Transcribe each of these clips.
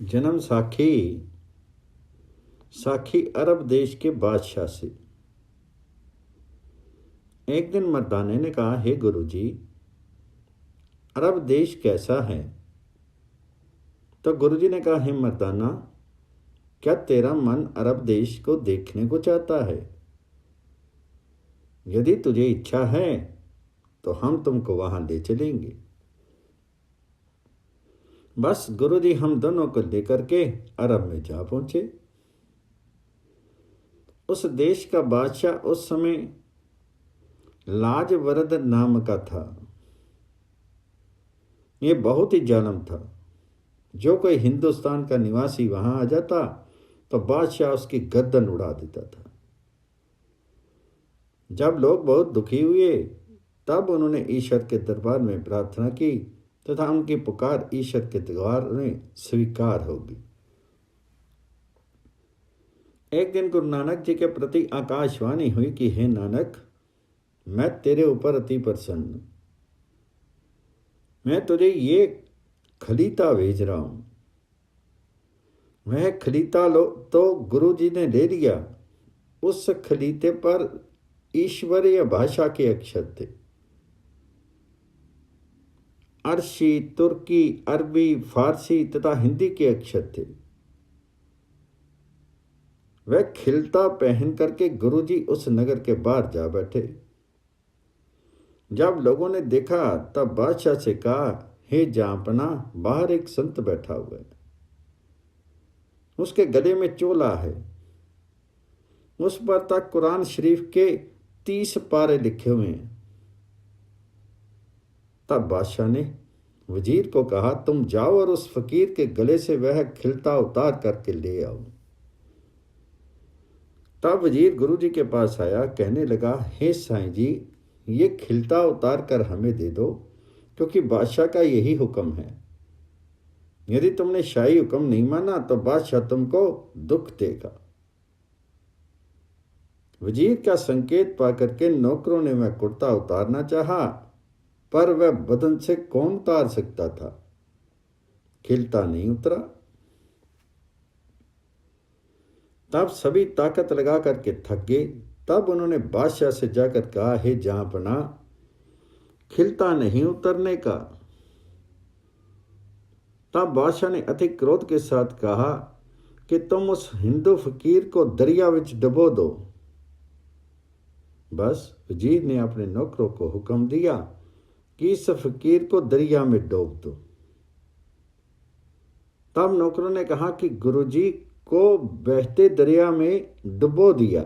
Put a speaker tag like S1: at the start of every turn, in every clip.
S1: जन्म साखी साखी अरब देश के बादशाह से। एक दिन मर्दाने ने कहा, हे गुरुजी, अरब देश कैसा है? तो गुरुजी ने कहा, हे मर्दाना, क्या तेरा मन अरब देश को देखने को चाहता है? यदि तुझे इच्छा है तो हम तुमको वहां ले चलेंगे। बस गुरुजी हम दोनों को लेकर के अरब में जा पहुंचे। उस देश का बादशाह उस समय लाजवरद नाम का था। ये बहुत ही जालिम था। जो कोई हिंदुस्तान का निवासी वहां आ जाता तो बादशाह उसकी गर्दन उड़ा देता था। जब लोग बहुत दुखी हुए तब उन्होंने ईश्वर के दरबार में प्रार्थना की तथा उनकी पुकार ईश्वर के द्वार में स्वीकार होगी। एक दिन गुरु नानक जी के प्रति आकाशवाणी हुई कि हे नानक, मैं तेरे ऊपर अति प्रसन्न हूं। मैं तुझे ये खलीता भेज रहा हूं। वह खलीता तो गुरु जी ने ले लिया। उस खलीते पर ईश्वरीय भाषा के अक्षर थे। अरशी, तुर्की, अरबी, फारसी तथा हिंदी के अक्षर थे। वह खिलता पहन करके गुरुजी उस नगर के बाहर जा बैठे। जब लोगों ने देखा तब बादशाह से कहा, हे जांपना, बाहर एक संत बैठा हुआ है। उसके गले में चोला है। उस पर तक कुरान शरीफ के 30 पारे लिखे हुए हैं। तब बादशाह ने वजीर को कहा, तुम जाओ और उस फकीर के गले से वह खिलता उतार करके ले आओ। तब वजीर गुरुजी के पास आया, कहने लगा, हे साईं जी, ये खिलता उतार कर हमें दे दो, क्योंकि बादशाह का यही हुक्म है। यदि तुमने शाही हुक्म नहीं माना तो बादशाह तुमको दुख देगा। वजीर का संकेत पाकर के नौकरों ने वह कुर्ता उतारना चाहा, पर वह बदन से कौन उतार सकता था? खिलता नहीं उतरा। तब सभी ताकत लगा करके थक गए। तब उन्होंने बादशाह से जाकर कहा, हे जहांपना, खिलता नहीं उतरने का। तब बादशाह ने अति क्रोध के साथ कहा कि तुम उस हिंदू फकीर को दरिया विच डुबो दो। बस वजीर ने अपने नौकरों को हुक्म दिया कि इस फकीर को दरिया में डूब दो। तब नौकरों ने कहा कि गुरुजी को बहते दरिया में डुबो दिया।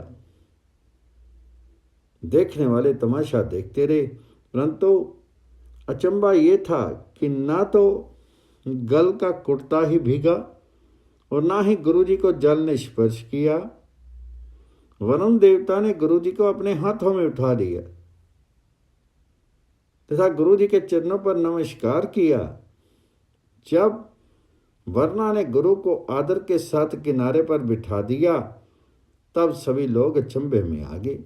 S1: देखने वाले तमाशा देखते रहे, परंतु अचंबा ये था कि ना तो गल का कुर्ता ही भीगा और ना ही गुरुजी को जल ने स्पर्श किया। वरुण देवता ने गुरुजी को अपने हाथों में उठा लिया तथा गुरुजी के चरणों पर नमस्कार किया। जब वरना ने गुरु को आदर के साथ किनारे पर बिठा दिया तब सभी लोग अचंभे में आ गए।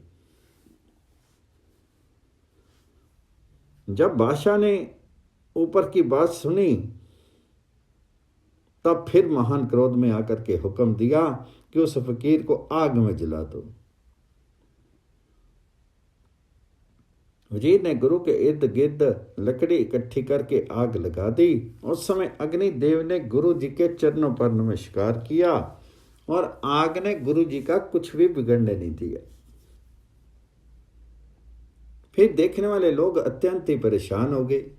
S1: जब बादशाह ने ऊपर की बात सुनी तब फिर महान क्रोध में आकर के हुक्म दिया कि उस फकीर को आग में जला दो। वजीर ने गुरु के इर्द गिर्द लकड़ी इकट्ठी करके आग लगा दी। उस समय अग्निदेव ने गुरु जी के चरणों पर नमस्कार किया और आग ने गुरु जी का कुछ भी बिगड़ने नहीं दिया। फिर देखने वाले लोग अत्यंत ही परेशान हो गए।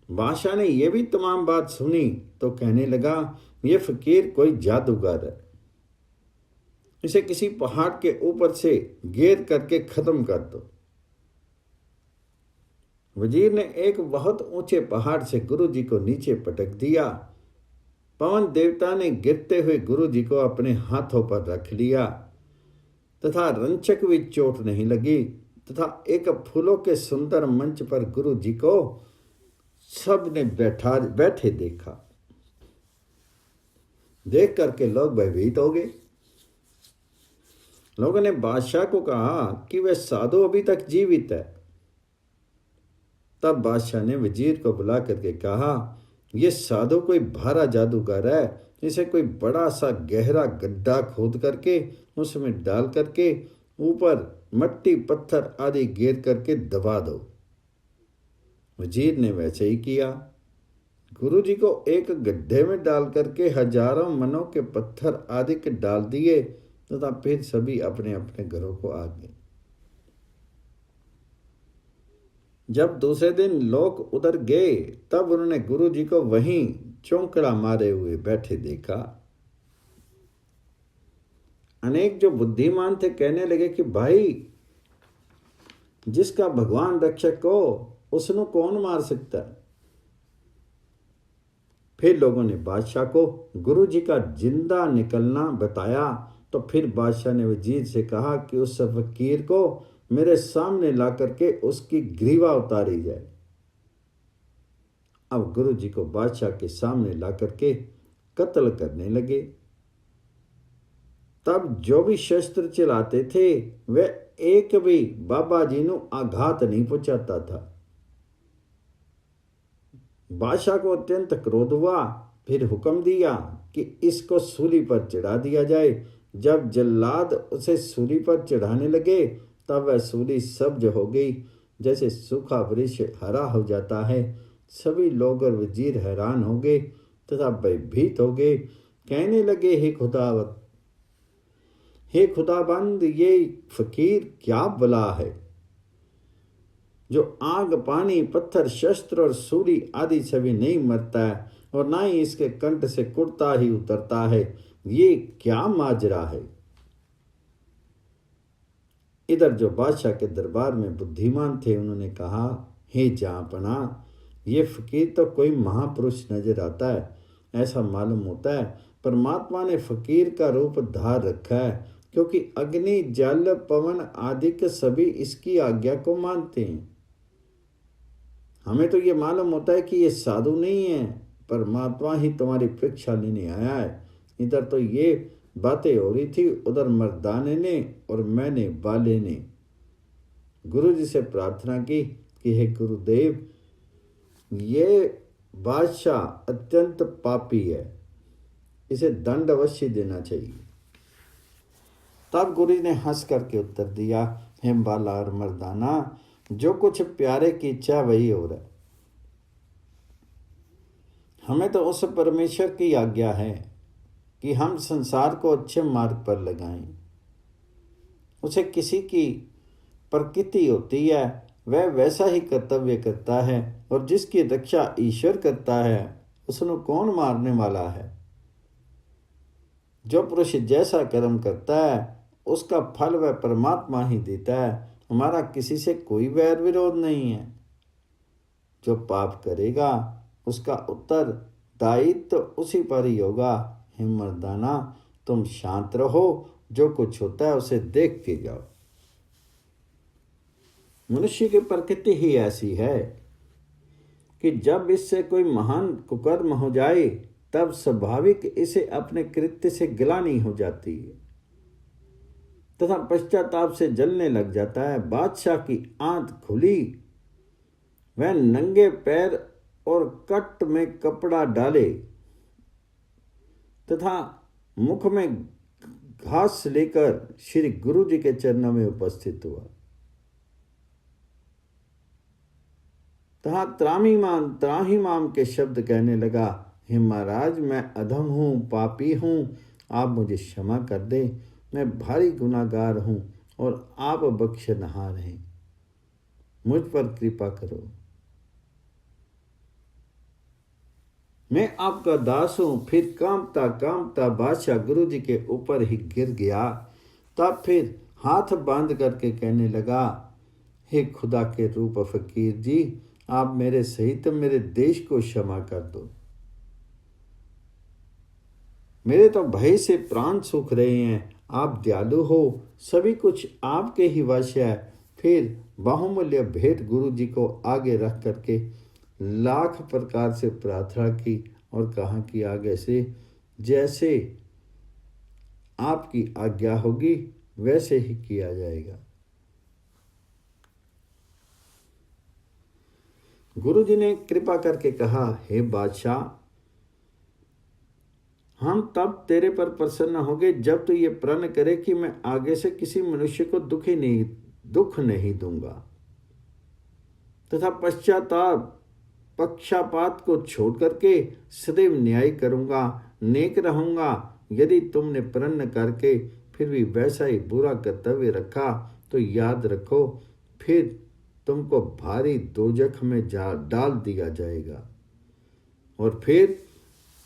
S1: बादशाह ने यह भी तमाम बात सुनी तो कहने लगा, यह फकीर कोई जादूगर है। इसे किसी पहाड़ के ऊपर से घेर करके खत्म कर दो। वजीर ने एक बहुत ऊंचे पहाड़ से गुरु जी को नीचे पटक दिया। पवन देवता ने गिरते हुए गुरु जी को अपने हाथों पर रख लिया तथा रंचक भी चोट नहीं लगी तथा एक फूलों के सुंदर मंच पर गुरु जी को सब ने बैठे देखा। देख करके लोग भयभीत हो गए। लोगों ने बादशाह को कहा कि वह साधु अभी तक जीवित है। तब बादशाह ने वजीर को बुला करके कहा, ये साधु कोई भारा जादूगर है, इसे कोई बड़ा सा गहरा गड्ढा खोद करके उसमें डाल करके ऊपर मट्टी पत्थर आदि घेर करके दबा दो। वजीर ने वैसे ही किया। गुरु जी को एक गड्ढे में डाल करके हजारों मनों के पत्थर आदि के डाल दिए तथा फिर सभी अपने अपने घरों को आ गए। जब दूसरे दिन लोग उधर गए तब उन्होंने गुरु जी को वहीं चौंकड़ा मारे हुए बैठे देखा। अनेक जो बुद्धिमान थे कहने लगे कि भाई, जिसका भगवान रक्षक हो उसनु कौन मार सकता है। फिर लोगों ने बादशाह को गुरु जी का जिंदा निकलना बताया तो फिर बादशाह ने वजीर से कहा कि उस फकीर को मेरे सामने ला करके उसकी ग्रीवा उतारी जाए। अब गुरु जी को बादशाह के सामने ला करके कत्ल करने लगे। तब जो भी शस्त्र चलाते थे वह एक भी बाबा जी ਨੂੰ आघात नहीं पहुंचाता था। बादशाह को अत्यंत क्रोध हुआ, फिर हुक्म दिया कि इसको सूली पर चढ़ा दिया जाए। जब जल्लाद उसे सूली पर चढ़ाने लगे तब वह सूली सब्ज हो गई, जैसे सूखा वृक्ष हरा हो जाता है। सभी लोग और वजीर हैरान हो गए तथा भयभीत हो गए, कहने लगे, हे खुदाबंद, ये फकीर क्या बला है जो आग, पानी, पत्थर, शस्त्र और सूली आदि सभी नहीं मरता है और ना ही इसके कंठ से कुर्ता ही उतरता है। ये क्या माजरा है। इधर जो बादशाह के दरबार में बुद्धिमान थे उन्होंने कहा, हे जहाँपना, ये फकीर तो कोई महापुरुष नजर आता है। ऐसा मालूम होता है परमात्मा ने फकीर का रूप धार रखा है, क्योंकि अग्नि, जल, पवन आदि के सभी इसकी आज्ञा को मानते हैं। हमें तो ये मालूम होता है कि ये साधु नहीं है, परमात्मा ही तुम्हारी परीक्षा लेने आया है। इधर तो ये बातें हो रही थी, उधर मर्दाने ने और मैंने बाले ने गुरु जी से प्रार्थना की कि हे गुरुदेव, ये बादशाह अत्यंत पापी है, इसे दंड अवश्य देना चाहिए। तब गुरु ने हंस करके उत्तर दिया, हे बाला और मर्दाना, जो कुछ प्यारे की इच्छा वही हो रहा है। हमें तो उस परमेश्वर की आज्ञा है कि हम संसार को अच्छे मार्ग पर लगाएं। उसे किसी की प्रकृति होती है, वह वैसा ही कर्तव्य करता है, और जिसकी रक्षा ईश्वर करता है उसनु कौन मारने वाला है। जो पुरुष जैसा कर्म करता है उसका फल वह परमात्मा ही देता है। हमारा किसी से कोई वैर विरोध नहीं है। जो पाप करेगा उसका उत्तर दायित्व उसी पर ही होगा। हे मर्दाना, तुम शांत रहो, जो कुछ होता है उसे देखते जाओ। मनुष्य की प्रकृति ही ऐसी है कि जब इससे कोई महान कुकर्म हो जाए तब स्वाभाविक इसे अपने कृत्य से गिलानी हो जाती है तथा पश्चाताप से जलने लग जाता है। बादशाह की आंत खुली, वह नंगे पैर और कट में कपड़ा डाले तथा मुख में घास लेकर श्री गुरु जी के चरणों में उपस्थित हुआ तथा त्राहिमाम के शब्द कहने लगा, हे महाराज, मैं अधम हूँ, पापी हूँ, आप मुझे क्षमा कर दें। मैं भारी गुनाहगार हूँ और आप बख्शनहार हैं, मुझ पर कृपा करो। मैं आपका दास हूँ। फिर कांपता कांपता बादशाह गुरु जी के ऊपर ही गिर गया। तब फिर हाथ बांध करके कहने लगा, हे खुदा के रूप फकीर जी, आप मेरे सहित मेरे देश को क्षमा कर दो। मेरे तो भय से प्राण सूख रहे हैं। आप दयालु हो, सभी कुछ आपके ही वश है। फिर बहुमूल्य भेंट गुरु जी को आगे रख करके लाख प्रकार से प्रार्थना की और कहा कि आगे से जैसे आपकी आज्ञा होगी वैसे ही किया जाएगा। गुरु जी ने कृपा करके कहा, हे बादशाह, हम तब तेरे पर प्रसन्न होंगे जब तू ये प्रण करे कि मैं आगे से किसी मनुष्य को दुख नहीं दूंगा तथा पक्षपात को छोड़ करके सदैव न्याय करूंगा, नेक रहूंगा। यदि तुमने प्रण करके फिर भी वैसा ही बुरा कर्तव्य रखा तो याद रखो, फिर तुमको भारी दोजख में डाल दिया जाएगा और फिर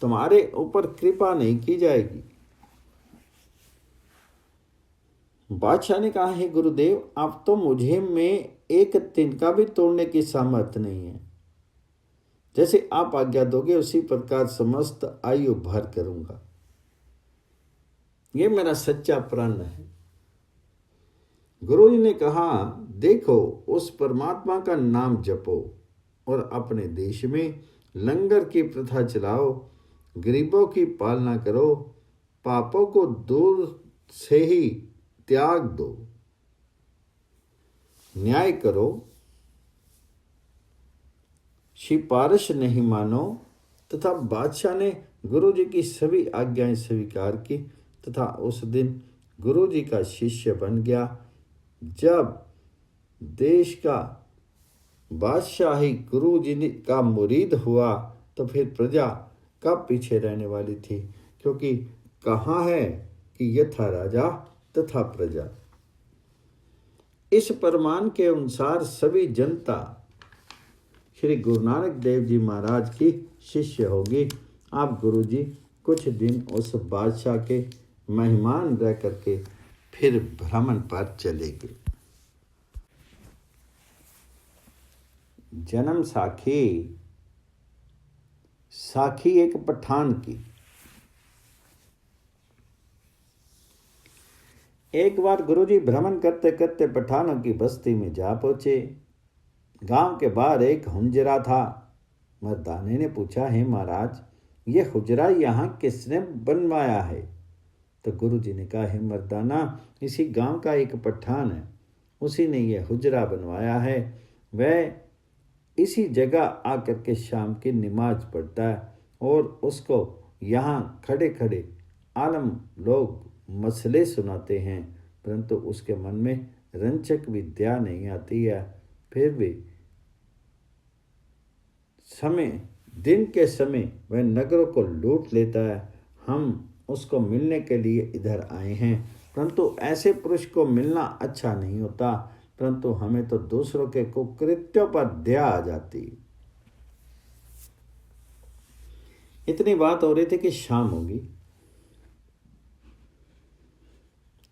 S1: तुम्हारे ऊपर कृपा नहीं की जाएगी। बादशाह ने कहा, हे गुरुदेव, अब तो मुझे में एक तिनका भी तोड़ने की सामर्थ्य नहीं है। जैसे आप आज्ञा दोगे उसी प्रकार समस्त आयु भर करूंगा। ये मेरा सच्चा प्रण है। गुरु जी ने कहा, देखो, उस परमात्मा का नाम जपो और अपने देश में लंगर की प्रथा चलाओ, गरीबों की पालना करो, पापों को दूर से ही त्याग दो, न्याय करो, सिफारिश नहीं मानो। तथा बादशाह ने गुरु जी की सभी आज्ञाएं स्वीकार की तथा उस दिन गुरु जी का शिष्य बन गया। जब देश का बादशाह ही गुरु जी का मुरीद हुआ तो फिर प्रजा कब पीछे रहने वाली थी, क्योंकि कहा है कि यथा राजा तथा प्रजा। इस परमान के अनुसार सभी जनता श्री गुरु नानक देव जी महाराज की शिष्य होगी। आप गुरु जी कुछ दिन उस बादशाह के मेहमान रह करके फिर भ्रमण पर चले गए। जन्म साखी एक पठान की। एक बार गुरुजी भ्रमण करते करते पठानों की बस्ती में जा पहुंचे। गांव के बाहर एक हुंजरा था। मर्दाने ने पूछा, हे महाराज, ये हुजरा यहाँ किसने बनवाया है? तो गुरुजी ने कहा, हे मर्दाना, इसी गांव का एक पठान है, उसी ने यह हुजरा बनवाया है। वह इसी जगह आकर के शाम की नमाज पढ़ता है और उसको यहाँ खड़े खड़े आलम लोग मसले सुनाते हैं, परंतु उसके मन में रंचक विद्या नहीं आती है। फिर भी दिन के समय वह नगरों को लूट लेता है। हम उसको मिलने के लिए इधर आए हैं, परंतु ऐसे पुरुष को मिलना अच्छा नहीं होता, परंतु हमें तो दूसरों के कुकृत्यों पर दया आ जाती। इतनी बात हो रही थी कि शाम होगी।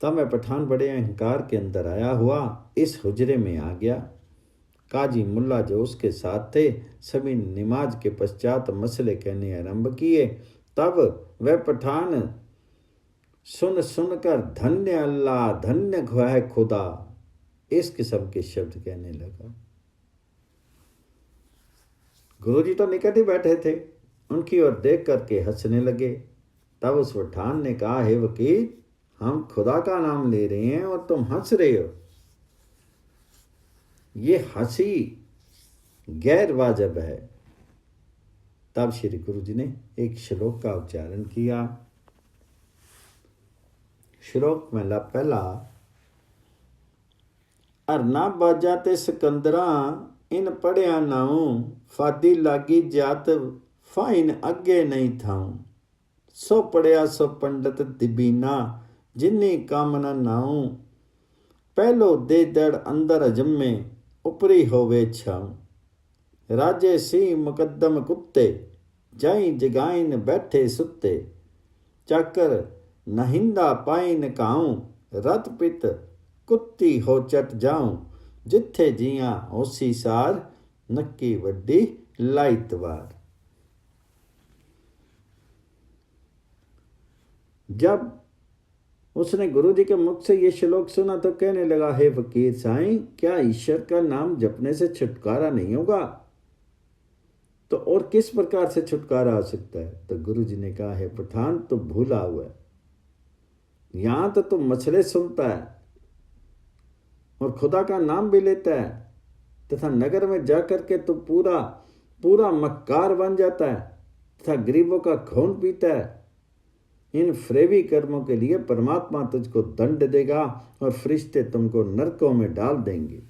S1: तब मैं पठान बड़े अहंकार के अंदर आया हुआ इस हुजरे में आ गया। काजी मुल्ला जो उसके साथ थे सभी नमाज के पश्चात मसले कहने आरंभ किए। तब वह पठान सुनकर धन्य अल्लाह, धन्य है खुदा, इस किस्म के शब्द कहने लगा। गुरुजी तो निकट ही बैठे थे, उनकी ओर देख करके हंसने लगे। तब उस पठान ने कहा, हे वकील, हम खुदा का नाम ले रहे हैं और तुम हंस रहे हो। ये हंसी गैर वाजिब है। तब श्री गुरु जी ने एक श्लोक का उच्चारण किया। श्लोक में पहला, अरना बाजाते सिकंदरा इन पढ़िया नाऊं, फादी लागी जात फाइन अगे नहीं थाऊं। सो पढ़िया सो पंडित दिबीना, जिन्नी कामना नाऊं। पहलो दे दड़ अंदर जम्मे, उपरी होवे छाऊं। राजे सिंह मुकद्दम कुत्ते, जाई जगाइन बैठे सुत्ते। चाकर नहिंदा पाइन काऊं, रत पित कुत्ती हो चट जाऊं। जिथे जियां होसी सार, नक्की वड्डी लाइतवार। जब उसने गुरु जी के मुख से ये श्लोक सुना तो कहने लगा, हे फकीर साईं, क्या ईश्वर का नाम जपने से छुटकारा नहीं होगा? तो और किस प्रकार से छुटकारा आ सकता है? तो गुरु जी ने कहा, हे पठान, तो भूला हुआ है। यहां तो तुम मसले सुनता है और खुदा का नाम भी लेता है, तथा नगर में जाकर के तू पूरा पूरा मक्कार बन जाता है तथा गरीबों का खून पीता है। इन फ्रेवी कर्मों के लिए परमात्मा तुझको दंड देगा और फरिश्ते तुमको नरकों में डाल देंगे।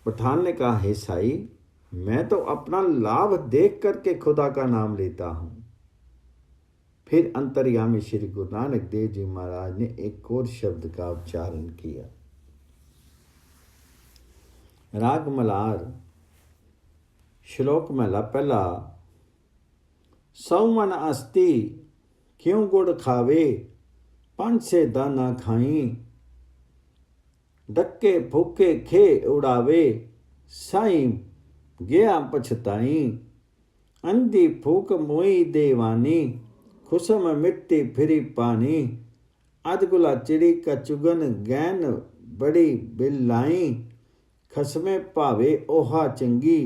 S1: पठान ने कहा, हे साई, मैं तो अपना लाभ देख करके खुदा का नाम लेता हूं। फिर अंतर्यामी श्री गुरु नानक देव जी महाराज ने एक और शब्द का उच्चारण किया। राग मलार, श्लोक महला पहला। सौ मन अस्ति क्यों गुड़ खावे, पांच से दाना खाई, डक्के फूके खे उड़ावे, साई गया पछताई, अंधी फूक मोई देवानी, खुशम मिट्टी फिरी पानी, अधगुला चिड़ी का चुगन गैन बड़ी बिल्लाई, खसमे भावे ओहा चंगी,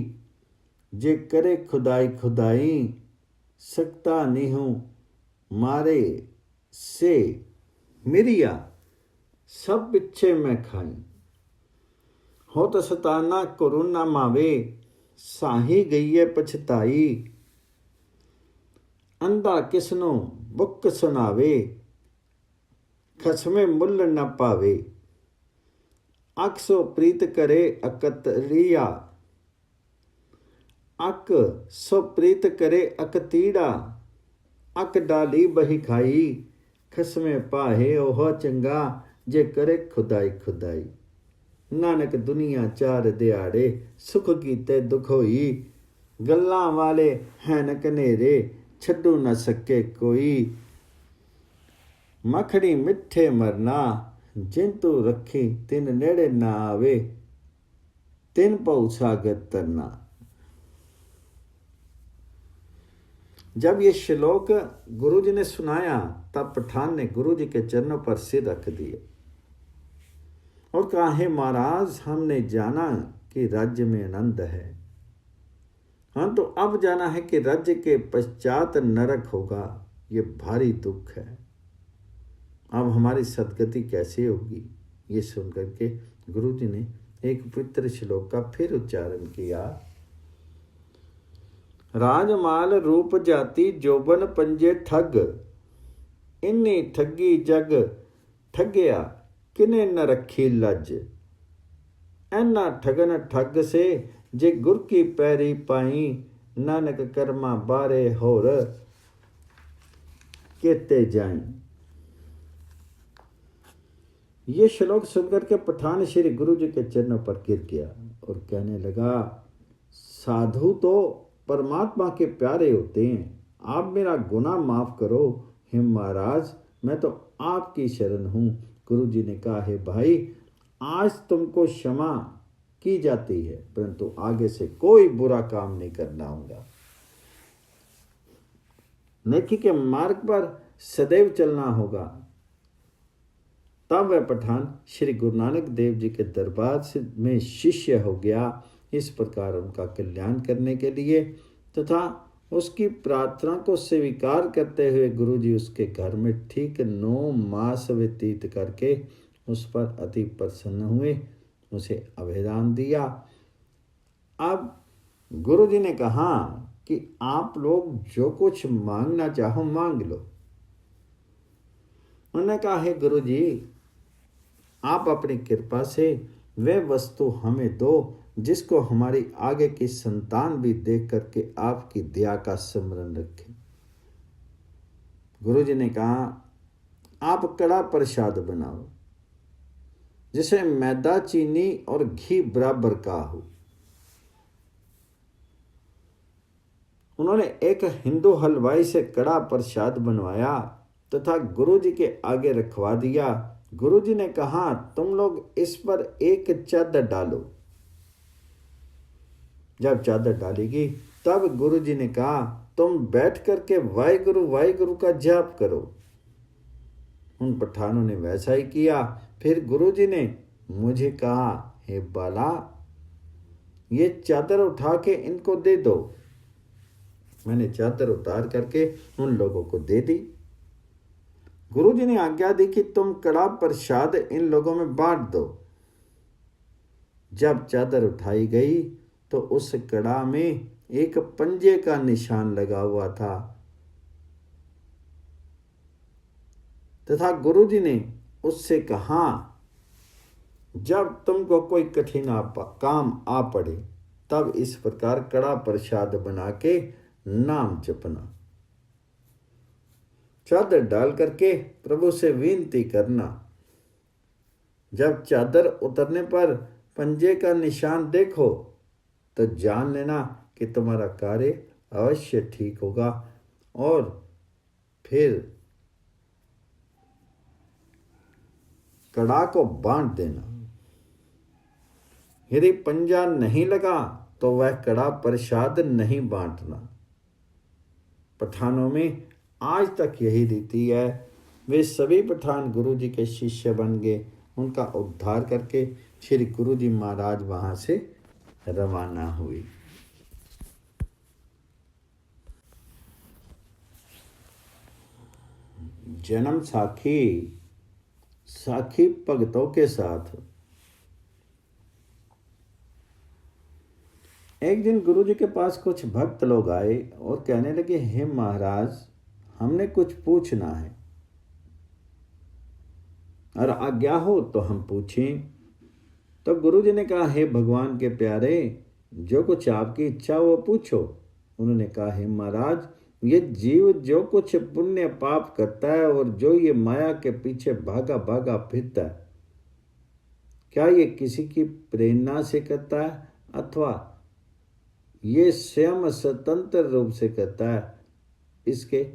S1: जे करे खुदाई खुदाई, सकता निहूं मारे से मिरिया, सब पिछे मैं खाई, हो तो सताना कोरोना मावे, साही गई है पछताई, अंधा किसनो बुक सुनावे, खसमे मुल न पावे, अक्सो प्रीत करे अकतरिया, अक सो प्रीत करे अकतीड़ा, अक डाली बही खाई, खसमे पाहे ओह चंगा, जे करे खुदाई खुदाई। नानक दुनिया चार दिहाड़े, सुख कीते दुख होई, गल्लां वाले हैन कनेरे, छड्डू न सके कोई, मखड़ी मिठे मरना, जिन तू रखी तिन नेड़े ना आवे, तिन पौ सागर तरना। जब ये श्लोक गुरु जी ने सुनाया तब पठान ने गुरु जी के चरणों पर सिर रख दिया और कहा, हे महाराज, हमने जाना कि राज्य में आनंद है, हाँ तो अब जाना है कि राज्य के पश्चात नरक होगा। ये भारी दुख है। अब हमारी सदगति कैसे होगी? ये सुनकर के गुरु जी ने एक पवित्र श्लोक का फिर उच्चारण किया। राजमाल रूप जाति जोबन पंजे ठग, इन्नी ठगी जग ठगया, किने न रखी लज, ऐना ठगन ठग से जे गुर की पैरी पाई, नानक कर्मा बारे होर केते जाई। ये श्लोक सुनकर के पठान श्री गुरु जी के चरणों पर गिर गया और कहने लगा, साधु तो परमात्मा के प्यारे होते हैं, आप मेरा गुनाह माफ करो। हे महाराज, मैं तो आपकी शरण हूँ। गुरु जी ने कहा, हे भाई, आज तुमको क्षमा की जाती है, परंतु आगे से कोई बुरा काम नहीं करना होगा। नेकी के मार्ग पर सदैव चलना होगा। तब वह पठान श्री गुरु नानक देव जी के दरबार में शिष्य हो गया। इस प्रकार उनका कल्याण करने के लिए तथा उसकी प्रार्थना को स्वीकार करते हुए गुरु जी उसके घर में ठीक 9 मास व्यतीत करके उस पर अति प्रसन्न हुए, उसे अभयदान दिया। अब गुरु जी ने कहा कि आप लोग जो कुछ मांगना चाहो मांग लो। उन्होंने कहा, हे गुरु जी, आप अपनी कृपा से वह वस्तु हमें दो जिसको हमारी आगे की संतान भी देख करके आपकी दया का स्मरण रखे। गुरु जी ने कहा, आप कड़ा प्रसाद बनाओ जिसे मैदा, चीनी और घी बराबर का हो। उन्होंने एक हिंदू हलवाई से कड़ा प्रसाद बनवाया तथा गुरु जी के आगे रखवा दिया। गुरु जी ने कहा, तुम लोग इस पर एक चादर डालो। जब चादर डालेगी तब गुरु जी ने कहा, तुम बैठ करके वाहिगुरु वाहिगुरु का जाप करो। उन पठानों ने वैसा ही किया। फिर गुरु जी ने मुझे कहा, हे बाला, ये चादर उठा के इनको दे दो। मैंने चादर उतार करके उन लोगों को दे दी। गुरु जी ने आज्ञा दी कि तुम कड़ा प्रसाद इन लोगों में बांट दो। जब चादर उठाई गई तो उस कड़ा में एक पंजे का निशान लगा हुआ था तथा गुरुजी ने उससे कहा, जब तुमको कोई कठिन काम आ पड़े तब इस प्रकार कड़ा प्रसाद बना के नाम जपना। चादर डाल करके प्रभु से विनती करना। जब चादर उतरने पर पंजे का निशान देखो तो जान लेना कि तुम्हारा कार्य अवश्य ठीक होगा और फिर कड़ा को बांट देना। यदि पंजा नहीं लगा तो वह कड़ा प्रसाद नहीं बांटना। पठानों में आज तक यही रीति है। वे सभी पठान गुरु जी के शिष्य बन गए। उनका उद्धार करके श्री गुरु जी महाराज वहां से रवाना हुए। जन्म साखी। साखी भगतों के साथ। एक दिन गुरु जी के पास कुछ भक्त लोग आए और कहने लगे, हे महाराज, हमने कुछ पूछना है और आज्ञा हो तो हम पूछें। तो गुरु जी ने कहा, हे भगवान के प्यारे, जो कुछ आपकी इच्छा वो पूछो। उन्होंने कहा, हे महाराज, ये जीव जो कुछ पुण्य पाप करता है और जो ये माया के पीछे भागा भागा फिरता है, क्या ये किसी की प्रेरणा से करता है अथवा ये स्वयं स्वतंत्र रूप से करता है? इसके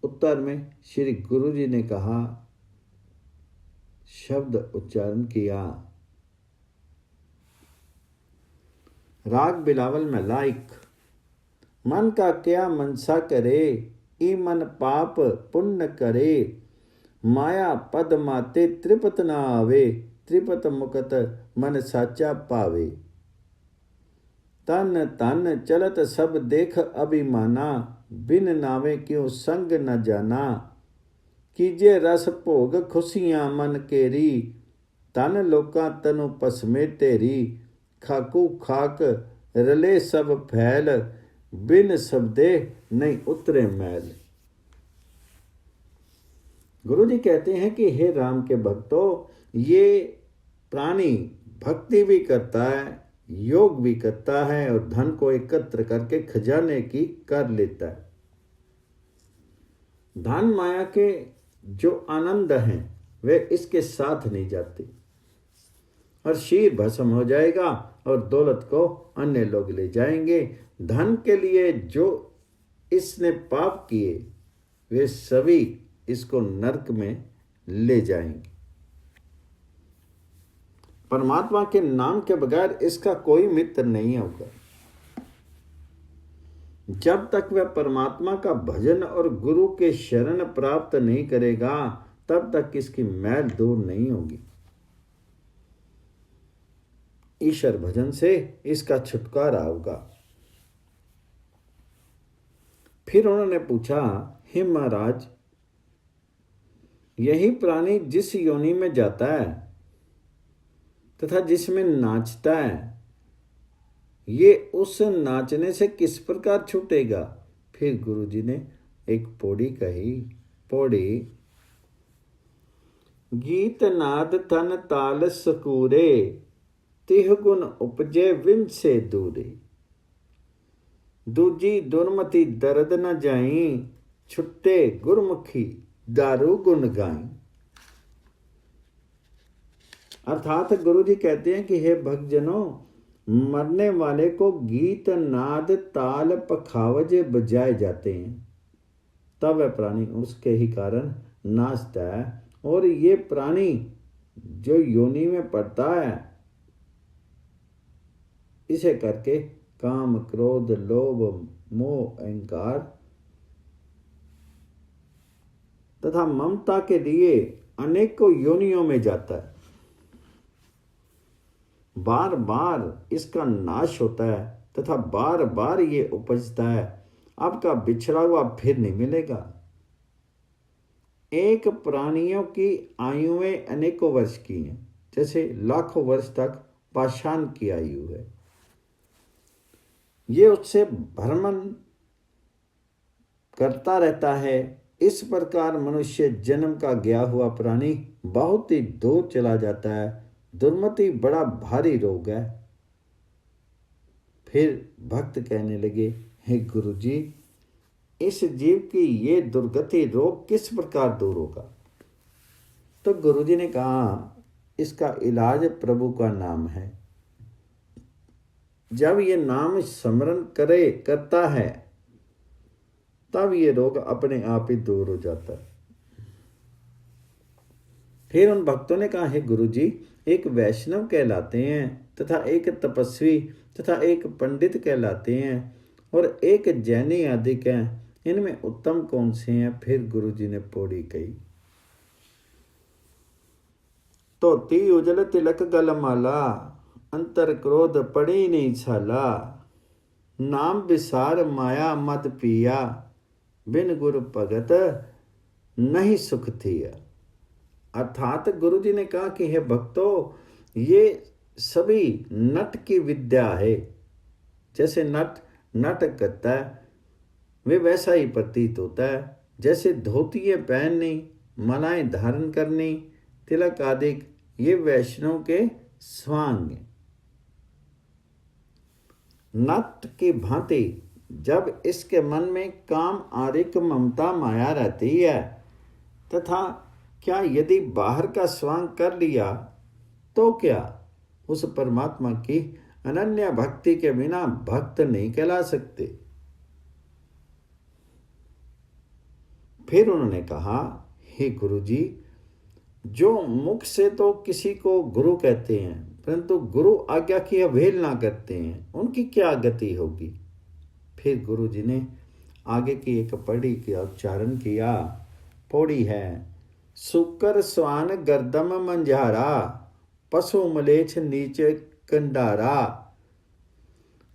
S1: उत्तर में श्री गुरु जी ने कहा, शब्द उच्चारण किया, राग बिलावल में लाइक। मन का क्या मनसा करे, ई मन पाप पुण्य करे, माया पद माते त्रिपत न आवे, त्रिपत मुकत मन साचा पावे। तन तन चलत सब देख अभिमाना, बिन नावे क्यों संग न जाना। कीजे रस भोग खुशियां मन केरी, तन लोका तनु पसमे तेरी। खाकू खाक रले सब फैल, बिन शब्दे नहीं उतरे मैल। गुरु जी कहते हैं कि हे राम के भक्तों, ये प्राणी भक्ति भी करता है, योग भी करता है और धन को एकत्र करके खजाने की कर लेता है। धन माया के जो आनंद हैं वे इसके साथ नहीं जाते और शीर भस्म हो जाएगा और दौलत को अन्य लोग ले जाएंगे। धन के लिए जो इसने पाप किए वे सभी इसको नरक में ले जाएंगे। परमात्मा के नाम के बगैर इसका कोई मित्र नहीं होगा। जब तक वह परमात्मा का भजन और गुरु के शरण प्राप्त नहीं करेगा तब तक इसकी मैल दूर नहीं होगी। ईश्वर भजन से इसका छुटकारा होगा। फिर उन्होंने पूछा, हे महाराज, यही प्राणी जिस योनि में जाता है तथा जिसमें नाचता है, ये उस नाचने से किस प्रकार छूटेगा? फिर गुरुजी ने एक पौड़ी कही। पौड़ी, गीत नाद तन ताल सकूरे, तिह गुण उपजे विन से दूरे। दूजी दुर्मति दर्द न जाई, छुट्टे गुरमुखी दारू गुण गाई। अर्थात गुरु जी कहते हैं कि हे भक्तजनों, मरने वाले को गीत नाद ताल पखावजे बजाए जाते हैं, तब वह प्राणी उसके ही कारण नाचता है। और ये प्राणी जो योनि में पड़ता है, इसे करके काम क्रोध लोभ मोह अहंकार तथा ममता के लिए अनेकों योनियों में जाता है। बार बार इसका नाश होता है तथा बार बार ये उपजता है। आपका बिछड़ा हुआ फिर नहीं मिलेगा। एक प्राणियों की आयुएं अनेकों वर्ष की हैं, जैसे लाखों वर्ष तक पाषाण की आयु है। ये उससे भ्रमण करता रहता है। इस प्रकार मनुष्य जन्म का गया हुआ प्राणी बहुत ही दूर चला जाता है। दुर्मति बड़ा भारी रोग है। फिर भक्त कहने लगे, हे गुरु जी, इस जीव की ये दुर्गति रोग किस प्रकार दूर होगा? तो गुरु जी ने कहा, इसका इलाज प्रभु का नाम है। जब ये नाम स्मरण करता है तब ये रोग अपने आप ही दूर हो जाता है। फिर उन भक्तों ने कहा, हे गुरु जी, एक वैष्णव कहलाते हैं तथा एक तपस्वी तथा एक पंडित कहलाते हैं और एक जैनी आदिक हैं, इनमें उत्तम कौन से हैं? फिर गुरु जी ने पौड़ी कही, धोती उजल तिलक गलमाला, अंतर क्रोध पड़ी नहीं छाला, नाम विसार माया मद पिया, बिन गुरु भगत नहीं सुख थिया। अर्थात गुरु जी ने कहा कि हे भक्तों, ये सभी नट की विद्या है। जैसे नट नाटक करता है वे वैसा ही प्रतीत होता है। जैसे धोतियाँ पहननी, मालाएं धारण करनी, तिलक आदि, ये वैष्णव के स्वांग हैं। नट की भांति जब इसके मन में काम आरिक ममता माया रहती है तथा क्या यदि बाहर का स्वांग कर लिया तो क्या उस परमात्मा की अनन्य भक्ति के बिना भक्त नहीं कहला सकते। फिर उन्होंने कहा, हे गुरु जी, जो मुख से तो किसी को गुरु कहते हैं परंतु गुरु आज्ञा की अवहेलना करते हैं, उनकी क्या गति होगी? फिर गुरु जी ने आगे की एक पौड़ी का उच्चारण किया। पौड़ी है, सुकर स्वान गर्दम मंझारा, पशु मलेच्छ नीचे कंडारा,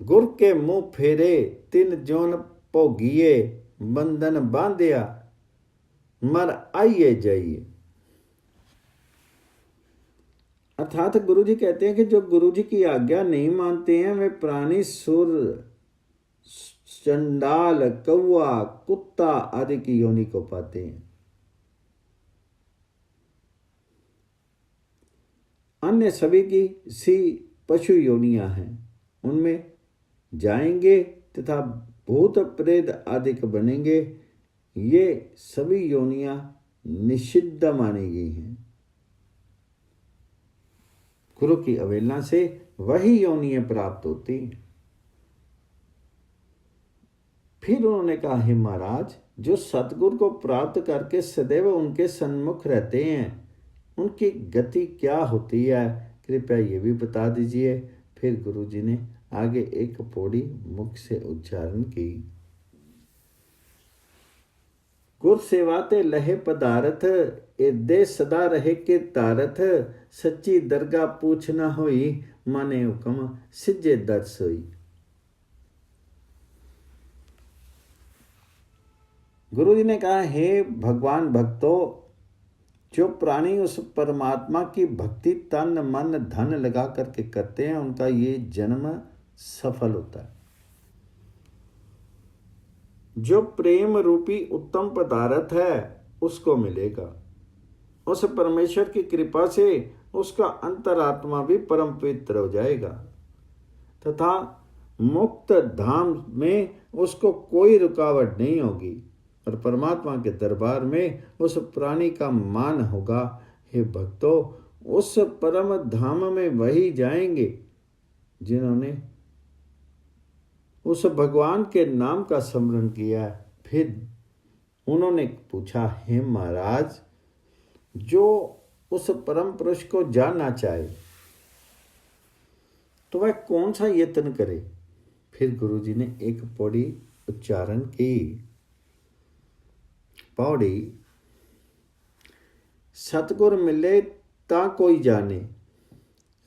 S1: गुर के मुंह फेरे तिन जोन भोगिए, बंधन बांधिया मर आइए जाइए। अर्थात गुरु जी कहते हैं कि जो गुरु जी की आज्ञा नहीं मानते हैं वे प्राणी सुर, चंडाल, कौआ, कुत्ता आदि की योनि को पाते हैं। अन्य सभी की सी पशु योनियां हैं, उनमें जाएंगे तथा भूत प्रेत आदि बनेंगे। ये सभी योनियां निषिद्ध मानी गई हैं। गुरु की अवहेलना से वही योनियां प्राप्त होती हैं। फिर उन्होंने कहा, हे महाराज, जो सतगुरु को प्राप्त करके सदैव उनके सन्मुख रहते हैं उनकी गति क्या होती है, कृपया ये भी बता दीजिए। फिर गुरु जी ने आगे एक पौड़ी मुख से उच्चारण की। गुर सेवाते लहे पदारथ, एदे सदा रहे के तारथ, सच्ची दरगाह पूछना होई, माने हुक्म सिज्जे दर्श होई। गुरु जी ने कहा, हे भगवान भक्तों, जो प्राणी उस परमात्मा की भक्ति तन मन धन लगा करके करते हैं उनका ये जन्म सफल होता है। जो प्रेम रूपी उत्तम पदार्थ है उसको मिलेगा। उस परमेश्वर की कृपा से उसका अंतरात्मा भी परम पवित्र हो जाएगा तथा मुक्त धाम में उसको कोई रुकावट नहीं होगी और परमात्मा के दरबार में उस प्राणी का मान होगा। हे भक्तों, उस परम धाम में वही जाएंगे जिन्होंने उस भगवान के नाम का स्मरण किया। फिर उन्होंने पूछा, हे महाराज, जो उस परम पुरुष को जानना चाहे तो वह कौन सा यत्न करे? फिर गुरु जी ने एक पौड़ी उच्चारण की। पौड़ी, सतगुर मिले ता कोई जाने,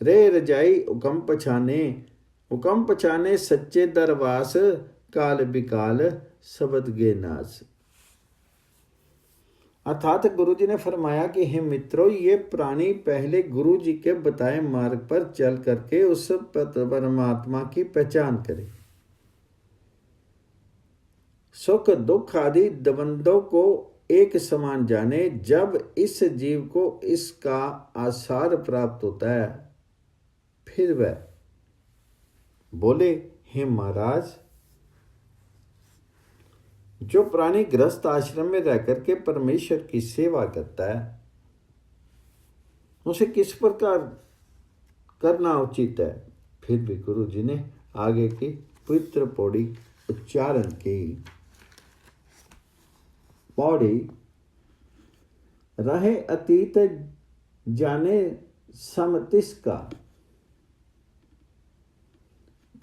S1: रे रजाई हुकम पछाने, हुकम पछाने सच्चे दरवास, काल बिकाल शब्द गे नास। अर्थात गुरु जी ने फरमाया कि हे मित्रों, ये प्राणी पहले गुरु जी के बताए मार्ग पर चल करके उस परमात्मा की पहचान करे, सुख दुख आदि द्वंद्वों को एक समान जाने। जब इस जीव को इसका आसार प्राप्त होता है, फिर वह बोले, हे महाराज, जो प्राणी गृहस्थ आश्रम में रह करके परमेश्वर की सेवा करता है, उसे किस प्रकार करना उचित है। फिर भी गुरु जी ने आगे की पवित्र पौड़ी उच्चारण की। पौड़ी, रहे अतीत जाने समतिस का,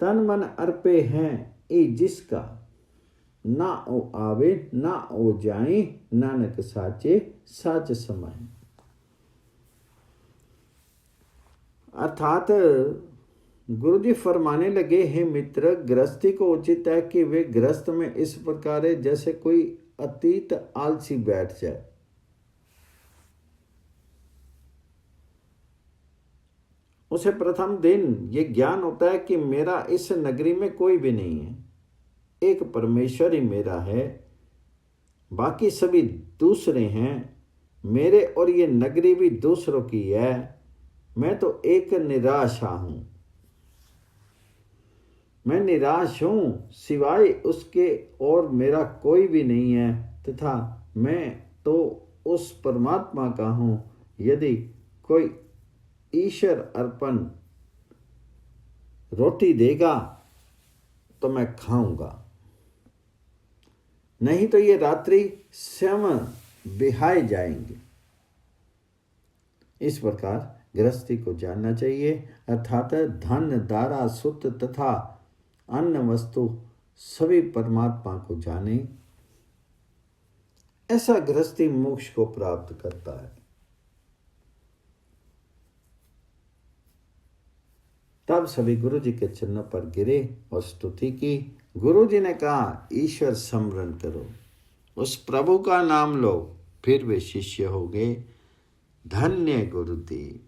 S1: तन मन अर्पे हैं ई जिसका, ना ओ आवे ना ओ जाए, नानक साचे साच समय। अर्थात गुरु जी फरमाने लगे, हे मित्र, गृहस्थी को उचित है कि वे गृहस्थ में इस प्रकार है जैसे कोई अतीत आलसी बैठ जाए। उसे प्रथम दिन ये ज्ञान होता है कि मेरा इस नगरी में कोई भी नहीं है, एक परमेश्वर ही मेरा है, बाकी सभी दूसरे हैं मेरे, और ये नगरी भी दूसरों की है। मैं तो एक निराशा हूं, मैं निराश हूं, सिवाय उसके और मेरा कोई भी नहीं है, तथा मैं तो उस परमात्मा का हूं। यदि कोई ईश्वर अर्पण रोटी देगा तो मैं खाऊंगा, नहीं तो ये रात्रि स्वयं बिहाए जाएंगे। इस प्रकार गृहस्थी को जानना चाहिए, अर्थात धन दारा सुत तथा अन्य वस्तु सभी परमात्मा को जाने। ऐसा गृहस्थी मोक्ष को प्राप्त करता है। तब सभी गुरु जी के चरणों पर गिरे और स्तुति की। गुरु जी ने कहा, ईश्वर स्मरण करो, उस प्रभु का नाम लो, फिर वे शिष्य हो गए। धन्य गुरुदेव।